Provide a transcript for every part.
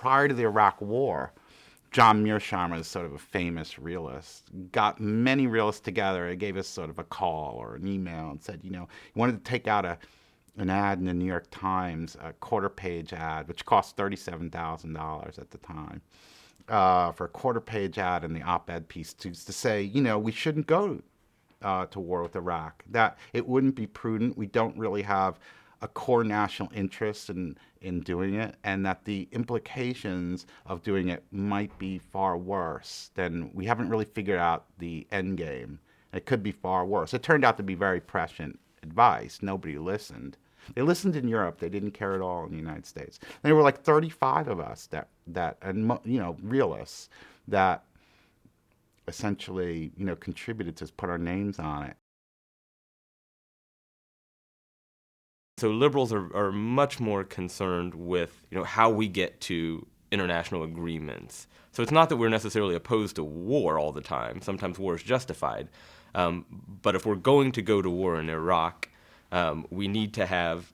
prior to the Iraq War, John Mearsheimer is sort of a famous realist, got many realists together and gave us sort of a call or an email and said, he wanted to take out an ad in the New York Times, a quarter-page ad, which cost $37,000 at the time, for a quarter-page ad in the op-ed piece to say, we shouldn't go to war with Iraq, that it wouldn't be prudent. We don't really have a core national interest in doing it, and that the implications of doing it might be far worse than, we haven't really figured out the end game. It could be far worse. It turned out to be very prescient advice. Nobody listened. They listened in Europe. They didn't care at all in the United States. And there were like 35 of us realists that essentially, contributed to put our names on it. So liberals are much more concerned with how we get to international agreements. So it's not that we're necessarily opposed to war all the time. Sometimes war is justified. But if we're going to go to war in Iraq, we need to have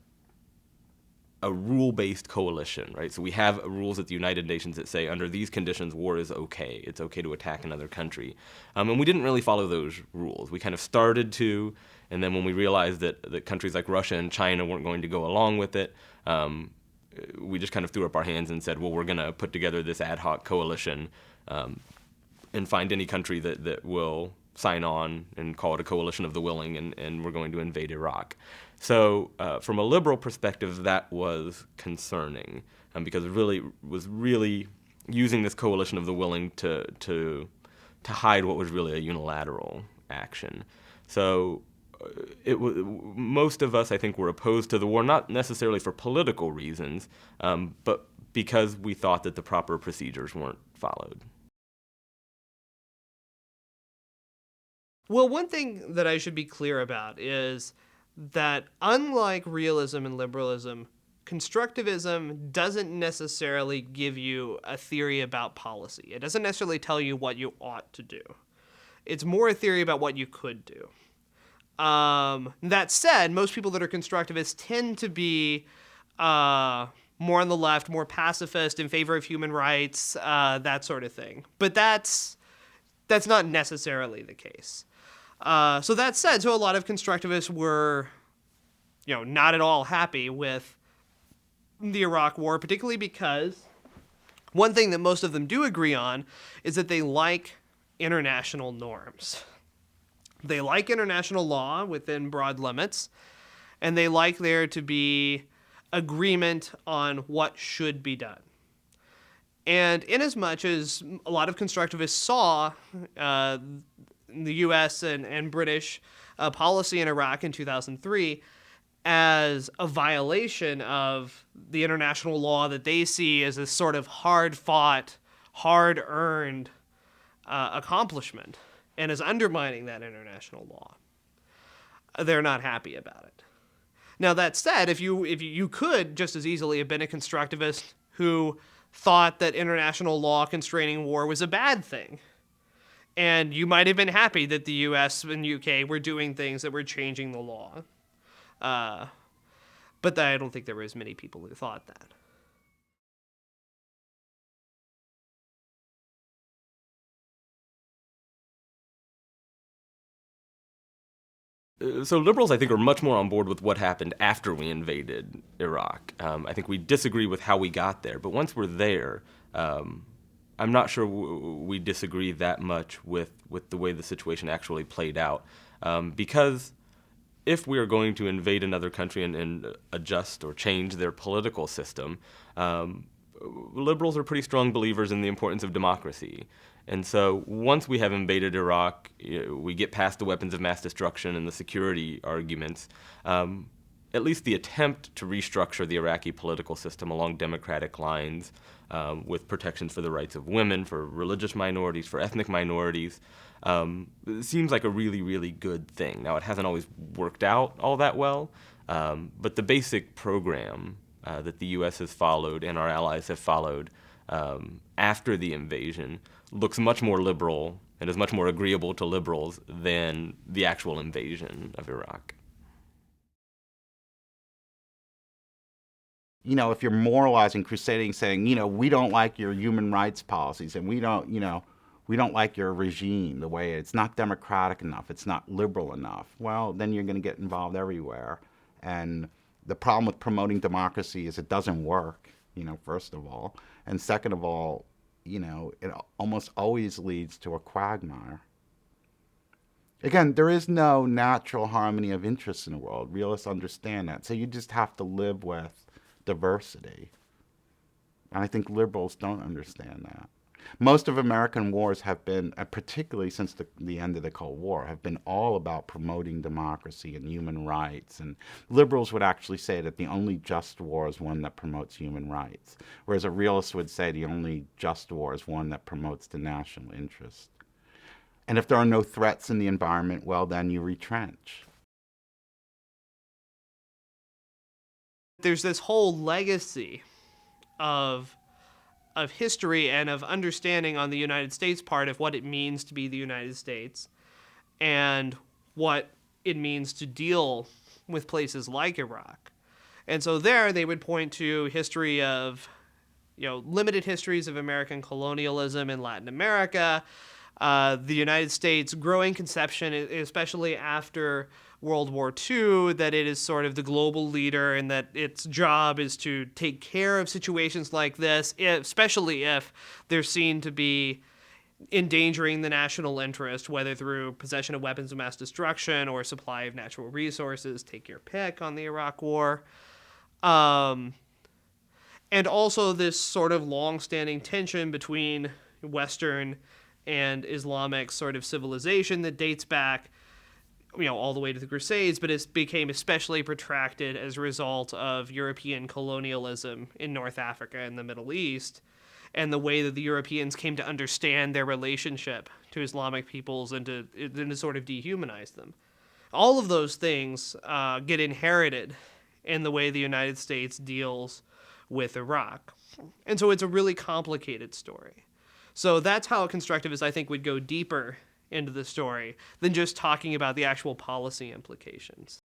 a rule-based coalition, right? So we have rules at the United Nations that say under these conditions war is okay. It's okay to attack another country. And we didn't really follow those rules. We kind of started to, and then when we realized that countries like Russia and China weren't going to go along with it, we just kind of threw up our hands and said, well, we're going to put together this ad hoc coalition and find any country that will sign on and call it a coalition of the willing, and we're going to invade Iraq. So from a liberal perspective, that was concerning because it really was using this coalition of the willing to hide what was really a unilateral action. So most of us, I think, were opposed to the war, not necessarily for political reasons, but because we thought that the proper procedures weren't followed. Well, one thing that I should be clear about is that unlike realism and liberalism, constructivism doesn't necessarily give you a theory about policy. It doesn't necessarily tell you what you ought to do. It's more a theory about what you could do. That said, most people that are constructivists tend to be more on the left, more pacifist, in favor of human rights, that sort of thing. But that's not necessarily the case. So that said, a lot of constructivists were, not at all happy with the Iraq War, particularly because one thing that most of them do agree on is that they like international norms. They like international law within broad limits, and they like there to be agreement on what should be done. And inasmuch as a lot of constructivists saw the U.S. and British policy in Iraq in 2003 as a violation of the international law that they see as a sort of hard-fought, hard-earned accomplishment, and as undermining that international law, they're not happy about it. Now, that said, if you could just as easily have been a constructivist who thought that international law constraining war was a bad thing, and you might have been happy that the U.S. and U.K. were doing things that were changing the law. But I don't think there were as many people who thought that. So liberals, I think, are much more on board with what happened after we invaded Iraq. I think we disagree with how we got there, but once we're there, I'm not sure we disagree that much with the way the situation actually played out. Because if we are going to invade another country and adjust or change their political system, liberals are pretty strong believers in the importance of democracy. And so once we have invaded Iraq, we get past the weapons of mass destruction and the security arguments, at least the attempt to restructure the Iraqi political system along democratic lines with protections for the rights of women, for religious minorities, for ethnic minorities, seems like a really, really good thing. Now, it hasn't always worked out all that well, but the basic program that the U.S. has followed and our allies have followed after the invasion looks much more liberal and is much more agreeable to liberals than the actual invasion of Iraq. if you're moralizing, crusading, saying, we don't like your human rights policies, and we don't like your regime, the way it's not democratic enough, it's not liberal enough, well, then you're going to get involved everywhere. And the problem with promoting democracy is it doesn't work, first of all. And second of all, it almost always leads to a quagmire. Again, there is no natural harmony of interests in the world. Realists understand that. So you just have to live with diversity. And I think liberals don't understand that. Most of American wars have been, particularly since the end of the Cold War, have been all about promoting democracy and human rights. And liberals would actually say that the only just war is one that promotes human rights, whereas a realist would say the only just war is one that promotes the national interest. And if there are no threats in the environment, well, then you retrench. There's this whole legacy of history and of understanding on the United States part of what it means to be the United States and what it means to deal with places like Iraq. And so there they would point to history of, limited histories of American colonialism in Latin America, the United States' growing conception, especially after World War II, that it is sort of the global leader and that its job is to take care of situations like this, especially if they're seen to be endangering the national interest, whether through possession of weapons of mass destruction or supply of natural resources, take your pick on the Iraq War. And also this sort of long-standing tension between Western and Islamic sort of civilization that dates back all the way to the Crusades, but it became especially protracted as a result of European colonialism in North Africa and the Middle East, and the way that the Europeans came to understand their relationship to Islamic peoples and to sort of dehumanize them. All of those things get inherited in the way the United States deals with Iraq. And so it's a really complicated story. So that's how constructivists, I think, would go deeper into the story than just talking about the actual policy implications.